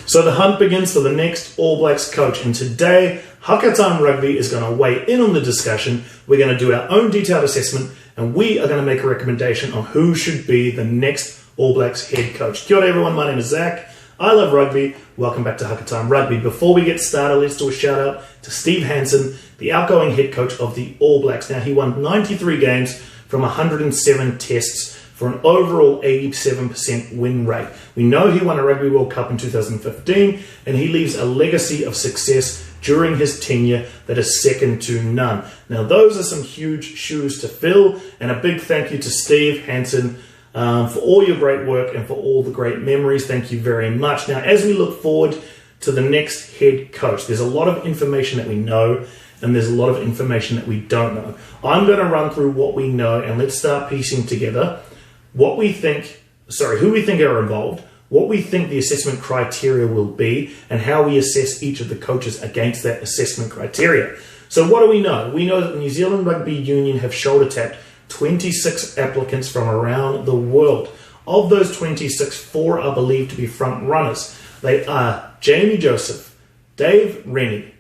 So the hunt begins for the next All Blacks coach, and today Hakatime Rugby is going to weigh in on the discussion. We're going to do our own detailed assessment, and we are going to make a recommendation on who should be the next All Blacks head coach. Kia ora everyone, my name is Zach. I love rugby. Welcome back to Hakatime Rugby. Before we get started, let's do a shout out to Steve Hansen, the outgoing head coach of the All Blacks. Now, he won 93 games from 107 tests for an overall 87% win rate. We know he won a Rugby World Cup in 2015, and he leaves a legacy of success during his tenure that is second to none. Now, those are some huge shoes to fill, and a big thank you to Steve Hansen for all your great work and for all the great memories. Thank you very much. Now, as we look forward to the next head coach, there's a lot of information that we know, and there's a lot of information that we don't know. I'm going to run through what we know, and let's start piecing together who we think are involved, what we think the assessment criteria will be, and how we assess each of the coaches against that assessment criteria. So what do we know? We know that the New Zealand Rugby Union have shoulder tapped 26 applicants from around the world. Of those 26, 4 are believed to be front runners. They are Jamie Joseph, Dave Rennie,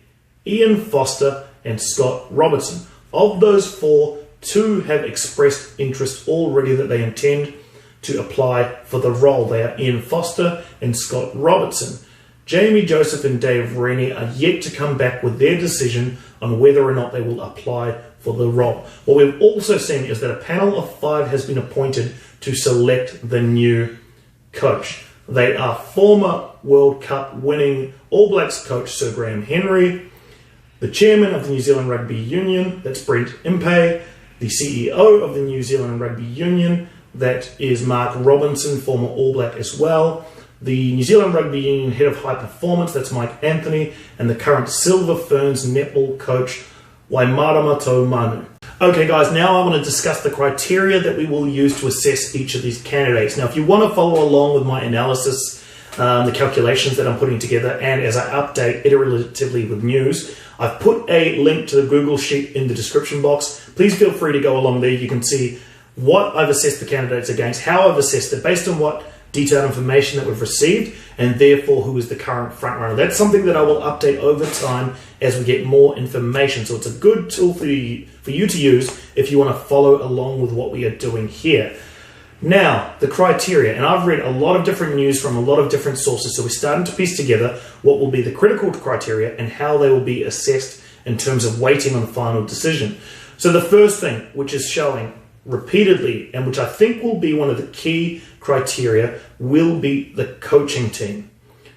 Ian Foster, and Scott Robertson. Of those 4, 2 have expressed interest already that they intend to apply for the role. They are Ian Foster and Scott Robertson. Jamie Joseph and Dave Rennie are yet to come back with their decision on whether or not they will apply for the role. What we've also seen is that a panel of 5 has been appointed to select the new coach. They are former World Cup winning All Blacks coach Sir Graham Henry, the chairman of the New Zealand Rugby Union, that's Brent Impey, the CEO of the New Zealand Rugby Union, that is Mark Robinson, former All Black as well, the New Zealand Rugby Union Head of High Performance, that's Mike Anthony, and the current Silver Ferns netball coach, Waimaramato Manu. Okay guys, now I want to discuss the criteria that we will use to assess each of these candidates. Now if you want to follow along with my analysis, the calculations that I'm putting together, and as I update iteratively with news, I've put a link to the Google Sheet in the description box. Please feel free to go along there. You can see what I've assessed the candidates against, how I've assessed it, based on what detailed information that we've received, and therefore who is the current frontrunner. That's something that I will update over time as we get more information. So it's a good tool for you to use if you want to follow along with what we are doing here. Now, the criteria, and I've read a lot of different news from a lot of different sources, so we're starting to piece together what will be the critical criteria and how they will be assessed in terms of weighting on the final decision. So the first thing, which is showing repeatedly, and which I think will be one of the key criteria, will be the coaching team.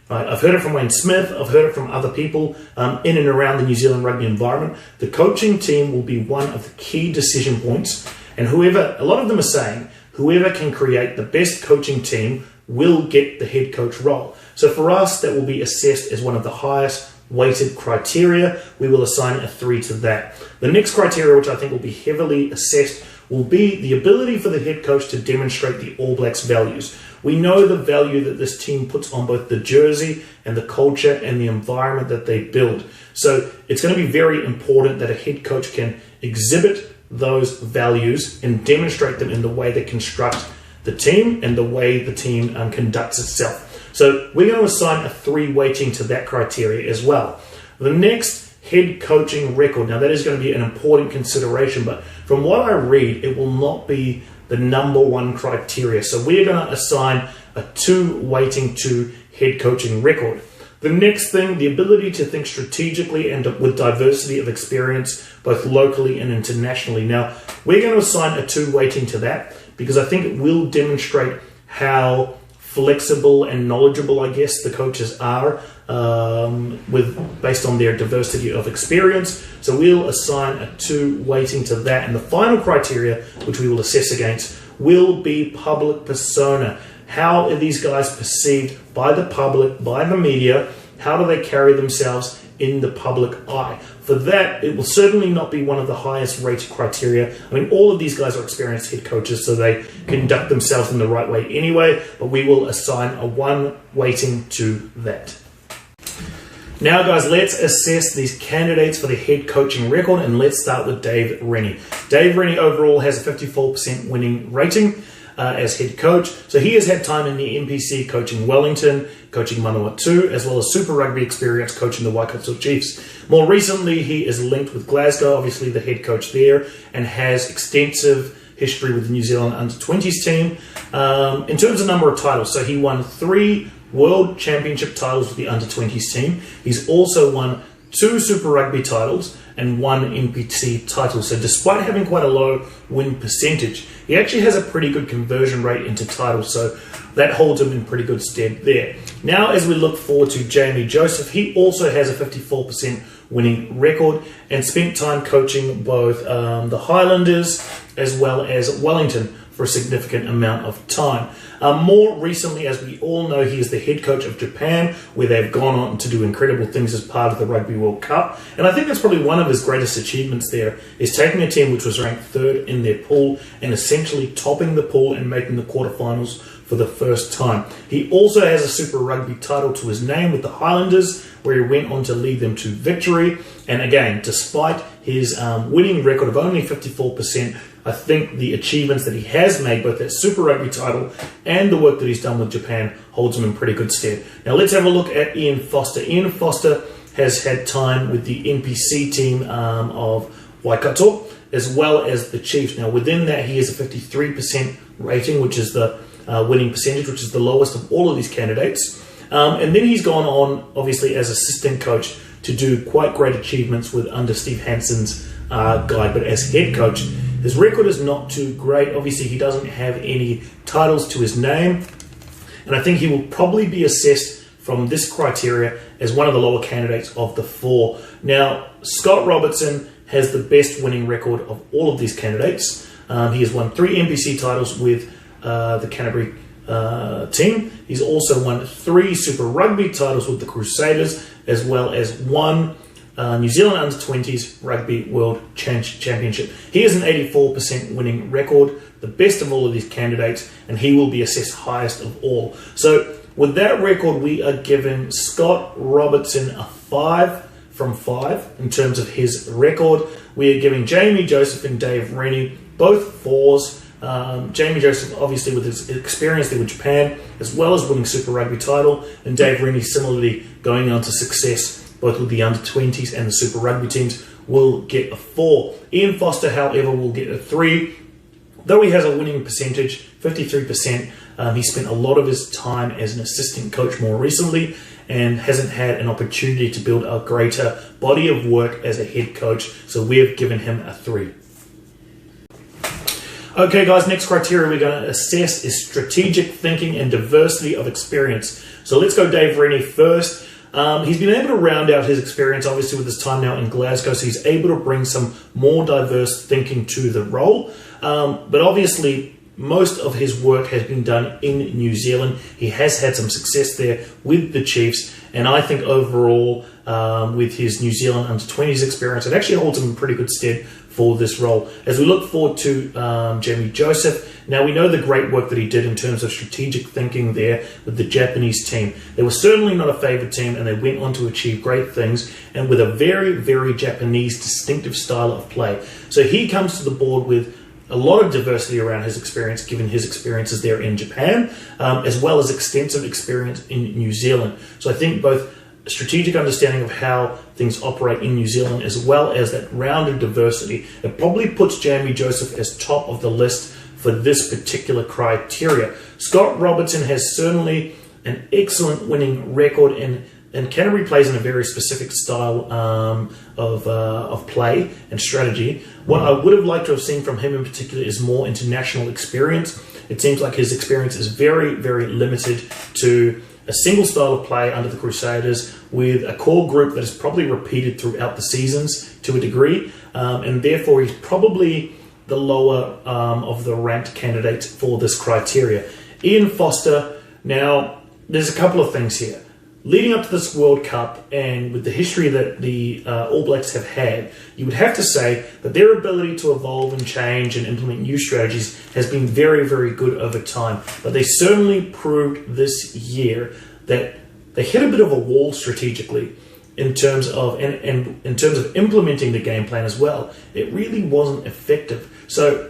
Right? I've heard it from Wayne Smith, I've heard it from other people in and around the New Zealand rugby environment. The coaching team will be one of the key decision points, and a lot of them are saying, whoever can create the best coaching team will get the head coach role. So for us, that will be assessed as one of the highest weighted criteria. We will assign a 3 to that. The next criteria, which I think will be heavily assessed, will be the ability for the head coach to demonstrate the All Blacks values. We know the value that this team puts on both the jersey and the culture and the environment that they build. So it's going to be very important that a head coach can exhibit those values and demonstrate them in the way they construct the team and the way the team conducts itself. So we're going to assign a 3 weighting to that criteria as well. The next, head coaching record. Now that is going to be an important consideration, but from what I read, it will not be the number 1 criteria. So we're going to assign a 2 weighting to head coaching record. The next thing, the ability to think strategically and with diversity of experience, both locally and internationally. Now, we're going to assign a 2 weighting to that because I think it will demonstrate how flexible and knowledgeable, I guess, the coaches are based on their diversity of experience. So we'll assign a 2 weighting to that. And the final criteria, which we will assess against, will be public persona. How are these guys perceived by the public, by the media? How do they carry themselves in the public eye? For that, it will certainly not be one of the highest rated criteria. I mean, all of these guys are experienced head coaches, so they conduct themselves in the right way anyway, but we will assign a 1 weighting to that. Now guys, let's assess these candidates for the head coaching record, and let's start with Dave Rennie. Dave Rennie overall has a 54% winning rating. as head coach. So he has had time in the NPC coaching Wellington, coaching Manawatu, as well as Super Rugby experience coaching the Waikato Chiefs. More recently, he is linked with Glasgow, obviously the head coach there, and has extensive history with the New Zealand under-20s team. In terms of number of titles, so he won 3 World Championship titles with the under-20s team. He's also won 2 Super Rugby titles and 1 NPC title. So despite having quite a low win percentage, he actually has a pretty good conversion rate into titles. So that holds him in pretty good stead there. Now, as we look forward to Jamie Joseph, he also has a 54% winning record and spent time coaching both the Highlanders as well as Wellington for a significant amount of time. More recently, as we all know, he is the head coach of Japan, where they've gone on to do incredible things as part of the Rugby World Cup. And I think that's probably one of his greatest achievements there, is taking a team which was ranked 3rd in their pool and essentially topping the pool and making the quarterfinals for the first time. He also has a Super Rugby title to his name with the Highlanders, where he went on to lead them to victory. And again, despite his winning record of only 54%, I think the achievements that he has made, both that Super Rugby title and the work that he's done with Japan, holds him in pretty good stead. Now let's have a look at Ian Foster. Ian Foster has had time with the NPC team of Waikato, as well as the Chiefs. Now within that, he has a 53% rating, which is the winning percentage, which is the lowest of all of these candidates. And then he's gone on, obviously, as assistant coach to do quite great achievements with under Steve Hansen's guide. But as head coach, his record is not too great. Obviously, he doesn't have any titles to his name. And I think he will probably be assessed from this criteria as one of the lower candidates of the 4. Now, Scott Robertson has the best winning record of all of these candidates. He has won 3 NPC titles with the Canterbury team. He's also won 3 Super Rugby titles with the Crusaders, as well as 1 New Zealand Under-20s Rugby World Championship. He has an 84% winning record, the best of all of these candidates, and he will be assessed highest of all. So with that record, we are giving Scott Robertson a 5 from 5 in terms of his record. We are giving Jamie Joseph and Dave Rennie both 4s. Jamie Joseph, obviously, with his experience there with Japan, as well as winning Super Rugby title, and Dave Rennie similarly going on to success both with the under-20s and the Super Rugby teams, will get a 4. Ian Foster, however, will get a 3. Though he has a winning percentage, 53%, he spent a lot of his time as an assistant coach more recently and hasn't had an opportunity to build a greater body of work as a head coach, so we have given him a 3. Okay guys, next criteria we're going to assess is strategic thinking and diversity of experience. So let's go Dave Rennie first. He's been able to round out his experience, obviously, with his time now in Glasgow, so he's able to bring some more diverse thinking to the role. But obviously, most of his work has been done in New Zealand. He has had some success there with the Chiefs, and I think overall, with his New Zealand under-20s experience, it actually holds him in pretty good stead for this role. As we look forward to Jamie Joseph, now we know the great work that he did in terms of strategic thinking there with the Japanese team. They were certainly not a favourite team, and they went on to achieve great things, and with a very, very Japanese distinctive style of play. So he comes to the board with a lot of diversity around his experience, given his experiences there in Japan, as well as extensive experience in New Zealand. So I think both a strategic understanding of how things operate in New Zealand, as well as that rounded diversity, it probably puts Jamie Joseph as top of the list for this particular criteria. Scott Robertson has certainly an excellent winning record, and Canterbury plays in a very specific style of play and strategy. What I would have liked to have seen from him in particular is more international experience. It seems like his experience is very, very limited to a single style of play under the Crusaders with a core group that is probably repeated throughout the seasons to a degree, and therefore he's probably the lower of the ranked candidates for this criteria. Ian Foster, now there's a couple of things here. Leading up to this World Cup, and with the history that the All Blacks have had, you would have to say that their ability to evolve and change and implement new strategies has been very, very good over time. But they certainly proved this year that they hit a bit of a wall strategically in terms of and in terms of implementing the game plan as well. It really wasn't effective. So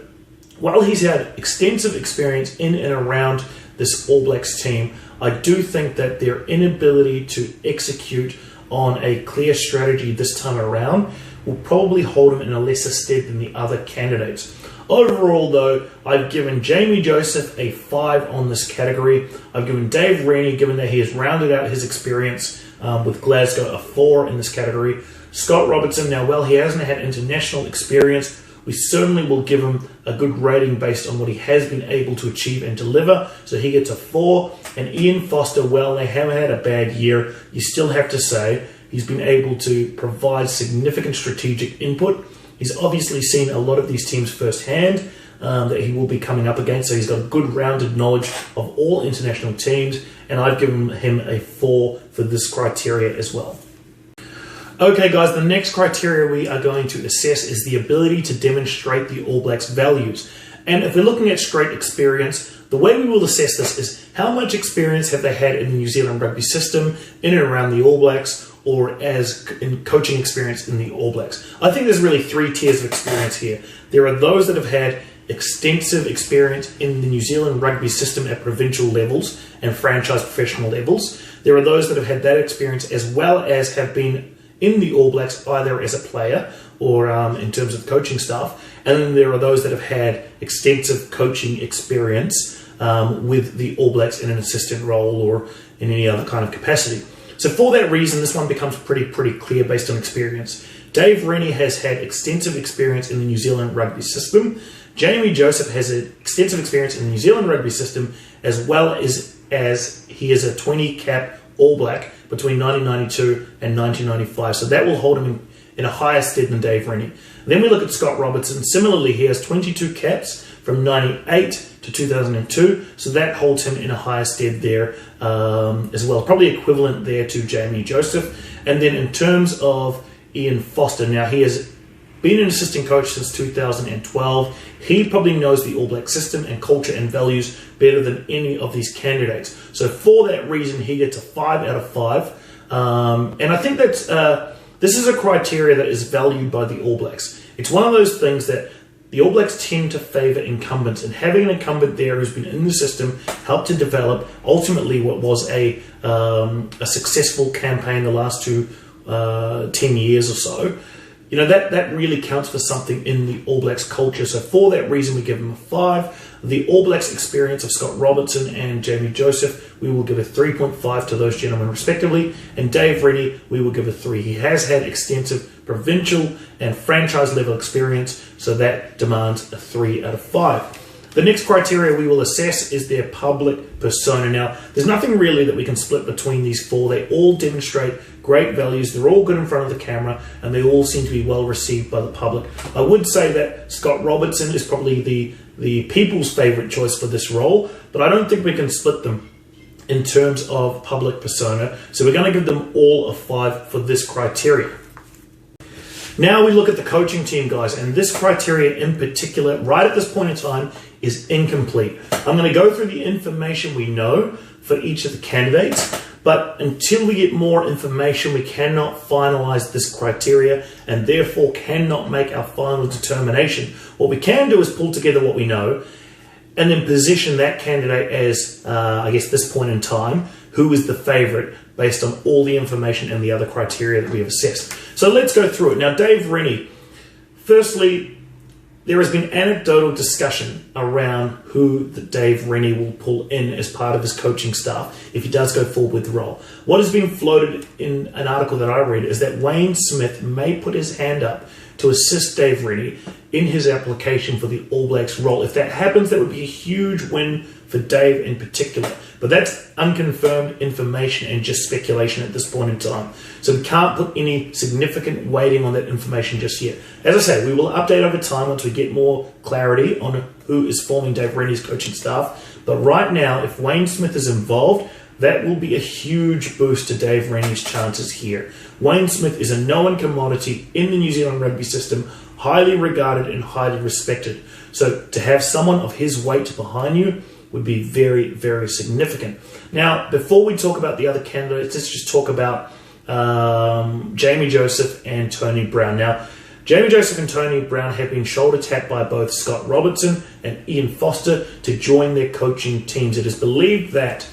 while he's had extensive experience in and around this All Blacks team, I do think that their inability to execute on a clear strategy this time around will probably hold him in a lesser stead than the other candidates. Overall, though, I've given Jamie Joseph a 5 on this category. I've given Dave Rennie, given that he has rounded out his experience with Glasgow, a 4 in this category. Scott Robertson, now, while he hasn't had international experience, we certainly will give him a good rating based on what he has been able to achieve and deliver. So he gets a 4. And Ian Foster, well, they haven't had a bad year. You still have to say he's been able to provide significant strategic input. He's obviously seen a lot of these teams firsthand that he will be coming up against. So he's got a good rounded knowledge of all international teams. And I've given him a 4 for this criteria as well. Okay, guys, the next criteria we are going to assess is the ability to demonstrate the All Blacks' values. And if we're looking at straight experience, the way we will assess this is how much experience have they had in the New Zealand rugby system, in and around the All Blacks, or as in coaching experience in the All Blacks. I think there's really 3 tiers of experience here. There are those that have had extensive experience in the New Zealand rugby system at provincial levels and franchise professional levels. There are those that have had that experience as well as have been in the All Blacks, either as a player or in terms of coaching staff. And then there are those that have had extensive coaching experience with the All Blacks in an assistant role or in any other kind of capacity. So for that reason, this one becomes pretty clear based on experience. Dave Rennie has had extensive experience in the New Zealand rugby system. Jamie Joseph has extensive experience in the New Zealand rugby system, as well as he is a 20-cap All Black between 1992 and 1995. So that will hold him in a higher stead than Dave Rennie. Then we look at Scott Robertson. Similarly, he has 22 caps from 98 to 2002. So that holds him in a higher stead there as well. Probably equivalent there to Jamie Joseph. And then in terms of Ian Foster, now he has been an assistant coach since 2012. He probably knows the All Black system and culture and values better than any of these candidates. So for that reason, he gets a 5 out of 5. And I think that this is a criteria that is valued by the All Blacks. It's one of those things that the All Blacks tend to favour incumbents, and having an incumbent there who's been in the system helped to develop ultimately what was a successful campaign the last 10 years or so. You know, that really counts for something in the All Blacks culture. So for that reason, we give him a 5. The All Blacks experience of Scott Robertson and Jamie Joseph, we will give a 3.5 to those gentlemen respectively. And Dave Rennie, we will give a 3. He has had extensive provincial and franchise level experience, so that demands a 3 out of 5. The next criteria we will assess is their public persona. Now, there's nothing really that we can split between these 4. They all demonstrate great values. They're all good in front of the camera, and they all seem to be well received by the public. I would say that Scott Robertson is probably the people's favourite choice for this role, but I don't think we can split them in terms of public persona. So we're going to give them all a 5 for this criteria. Now we look at the coaching team, guys, and this criteria in particular, right at this point in time, is incomplete. I'm going to go through the information we know for each of the candidates, but until we get more information, we cannot finalize this criteria and therefore cannot make our final determination. What we can do is pull together what we know and then position that candidate as, I guess, this point in time, who is the favorite based on all the information and the other criteria that we have assessed. So let's go through it. Now, Dave Rennie, firstly, there has been anecdotal discussion around who that Dave Rennie will pull in as part of his coaching staff if he does go forward with the role. What has been floated in an article that I read is that Wayne Smith may put his hand up to assist Dave Rennie in his application for the All Blacks role. If that happens, that would be a huge win for Dave in particular. But that's unconfirmed information and just speculation at this point in time. So we can't put any significant weighting on that information just yet. As I say, we will update over time once we get more clarity on who is forming Dave Rennie's coaching staff. But right now, if Wayne Smith is involved, that will be a huge boost to Dave Rennie's chances here. Wayne Smith is a known commodity in the New Zealand rugby system, highly regarded and highly respected. So to have someone of his weight behind you would be very, very significant. Now, before we talk about the other candidates, let's just talk about Jamie Joseph and Tony Brown. Now, Jamie Joseph and Tony Brown have been shoulder tapped by both Scott Robertson and Ian Foster to join their coaching teams. It is believed that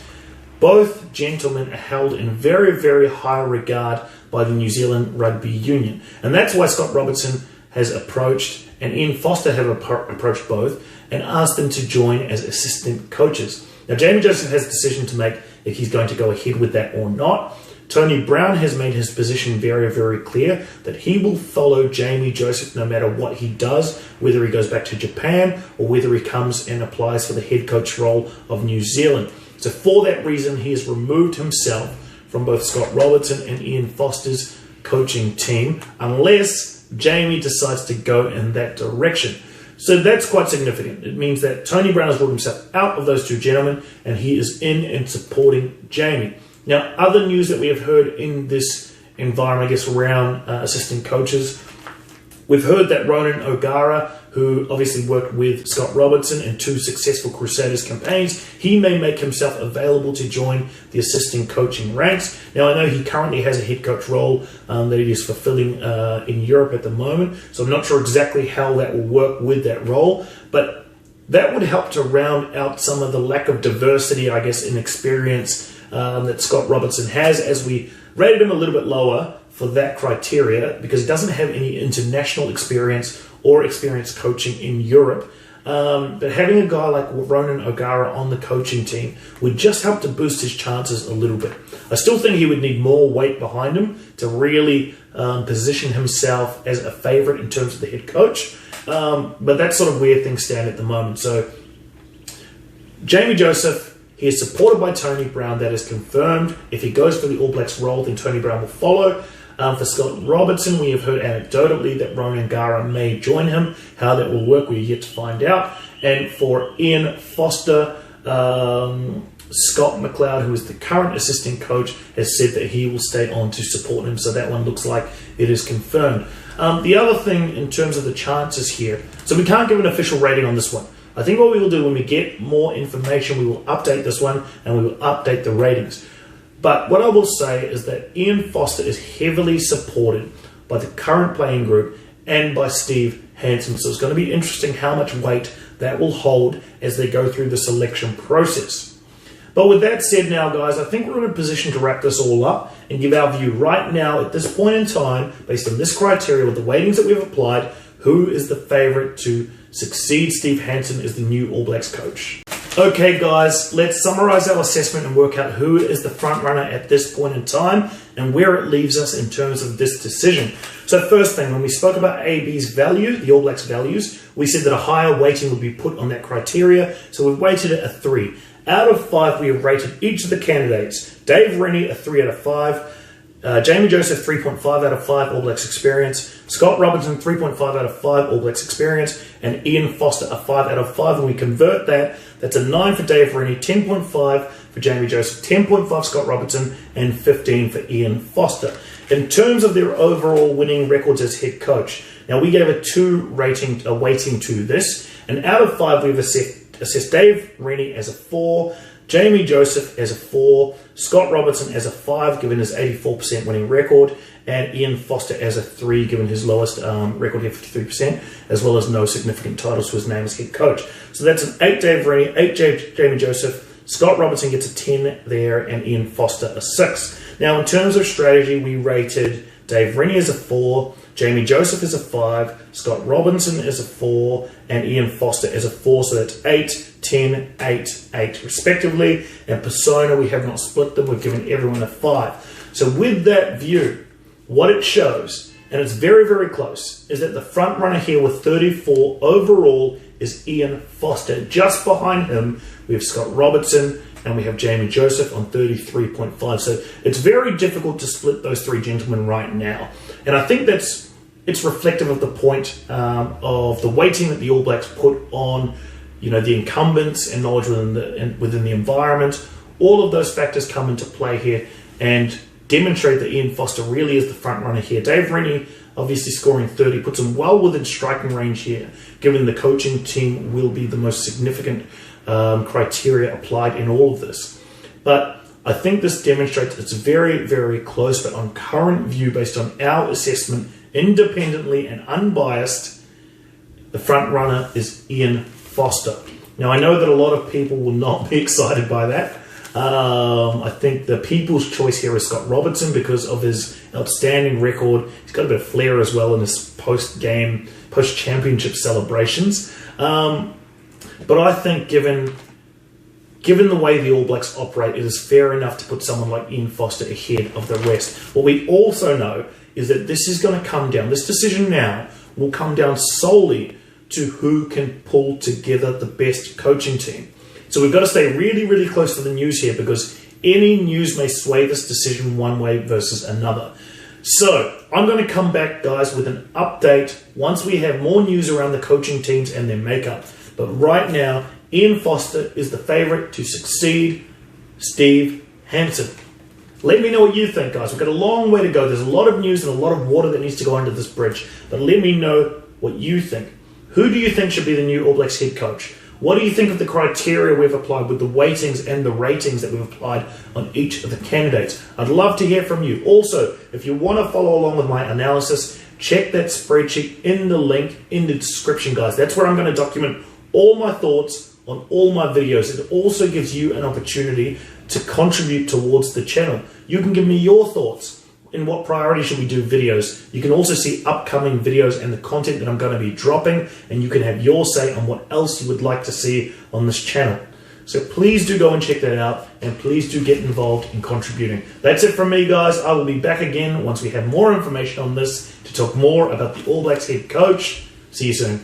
both gentlemen are held in very, very high regard by the New Zealand Rugby Union. And that's why Scott Robertson has approached and Ian Foster have approached both and asked them to join as assistant coaches. Now, Jamie Joseph has a decision to make if he's going to go ahead with that or not. Tony Brown has made his position very, very clear that he will follow Jamie Joseph no matter what he does, whether he goes back to Japan or whether he comes and applies for the head coach role of New Zealand. So for that reason, he has removed himself from both Scott Robertson and Ian Foster's coaching team, unless Jamie decides to go in that direction. So that's quite significant. It means that Tony Brown has ruled himself out of those two gentlemen, and he is in and supporting Jamie. Now, other news that we have heard in this environment, I guess, around assistant coaches, we've heard that Ronan O'Gara, who obviously worked with Scott Robertson in 2 successful Crusaders campaigns, he may make himself available to join the assistant coaching ranks. Now, I know he currently has a head coach role that he is fulfilling in Europe at the moment, so I'm not sure exactly how that will work with that role, but that would help to round out some of the lack of diversity, I guess, in experience that Scott Robertson has, as we rated him a little bit lower for that criteria because he doesn't have any international experience or experience coaching in Europe. But having a guy like Ronan O'Gara on the coaching team would just help to boost his chances a little bit. I still think he would need more weight behind him to really position himself as a favourite in terms of the head coach. But that's sort of where things stand at the moment. So Jamie Joseph, he is supported by Tony Brown. That is confirmed. If he goes for the All Blacks role, then Tony Brown will follow. For Scott Robertson, we have heard anecdotally that Ronan O'Gara may join him. How that will work, we're yet to find out. And for Ian Foster, Scott McLeod, who is the current assistant coach, has said that he will stay on to support him. So that one looks like it is confirmed. The other thing in terms of the chances here, so we can't give an official rating on this one. I think what we will do when we get more information, we will update this one and we will update the ratings. But what I will say is that Ian Foster is heavily supported by the current playing group and by Steve Hansen. So it's going to be interesting how much weight that will hold as they go through the selection process. But with that said now, guys, I think we're in a position to wrap this all up and give our view right now at this point in time, based on this criteria with the weightings that we've applied, who is the favourite to succeed Steve Hansen as the new All Blacks coach. Okay guys, let's summarise our assessment and work out who is the front runner at this point in time and where it leaves us in terms of this decision. So first thing, when we spoke about AB's value, the All Blacks values, we said that a higher weighting would be put on that criteria, so we've weighted it a 3. Out of 5, we have rated each of the candidates. Dave Rennie a 3 out of 5, Jamie Joseph 3.5 out of 5 All Blacks experience, Scott Robertson 3.5 out of 5 All Blacks experience, and Ian Foster a 5 out of 5. And we convert that, that's a 9 for Dave Rennie, 10.5 for Jamie Joseph, 10.5 Scott Robertson, and 15 for Ian Foster. In terms of their overall winning records as head coach, now we gave a 2 weighting to this, and out of 5 we've assessed Dave Rennie as a 4, Jamie Joseph as a 4, Scott Robertson as a 5, given his 84% winning record, and Ian Foster as a 3, given his lowest record here, 53%, as well as no significant titles to his name as head coach. So that's an 8 Dave Rennie, 8 Jamie Joseph, Scott Robertson gets a 10 there, and Ian Foster a 6. Now, in terms of strategy, we rated Dave Rennie as a 4, Jamie Joseph as a 5, Scott Robinson as a 4, and Ian Foster as a 4. So that's 8, 10, 8, 8 respectively. And persona, we have not split them. We've given everyone a 5. So with that view, what it shows, and it's very, very close, is that the front runner here with 34 overall is Ian Foster. Just behind him, we have Scott Robertson, and we have Jamie Joseph on 33.5. So it's very difficult to split those 3 gentlemen right now. And I think it's reflective of the point of the weighting that the All Blacks put on, the incumbents and knowledge within the environment. All of those factors come into play here and demonstrate that Ian Foster really is the front runner here. Dave Rennie obviously scoring 30 puts him well within striking range here, given the coaching team will be the most significant criteria applied in all of this. But I think this demonstrates it's very, very close, but on current view, based on our assessment independently and unbiased, the front runner is Ian Foster. Now, I know that a lot of people will not be excited by that. I think the people's choice here is Scott Robertson because of his outstanding record. He's got a bit of flair as well in his post-game, post-championship celebrations. But I think given the way the All Blacks operate, it is fair enough to put someone like Ian Foster ahead of the rest. What we also know is that this is going to come down, this decision now will come down solely to who can pull together the best coaching team. So we've got to stay really, really close to the news here because any news may sway this decision one way versus another. So I'm going to come back, guys, with an update once we have more news around the coaching teams and their makeup. But right now, Ian Foster is the favourite to succeed Steve Hansen. Let me know what you think, guys. We've got a long way to go. There's a lot of news and a lot of water that needs to go under this bridge. But let me know what you think. Who do you think should be the new All Blacks head coach? What do you think of the criteria we've applied with the weightings and the ratings that we've applied on each of the candidates? I'd love to hear from you. Also, if you want to follow along with my analysis, check that spreadsheet in the link in the description, guys. That's where I'm going to document all my thoughts on all my videos. It also gives you an opportunity to contribute towards the channel. You can give me your thoughts. In what priority should we do videos? You can also see upcoming videos and the content that I'm going to be dropping, and you can have your say on what else you would like to see on this channel. So please do go and check that out, and please do get involved in contributing. That's it from me, guys. I will be back again once we have more information on this to talk more about the All Blacks head coach. See you soon.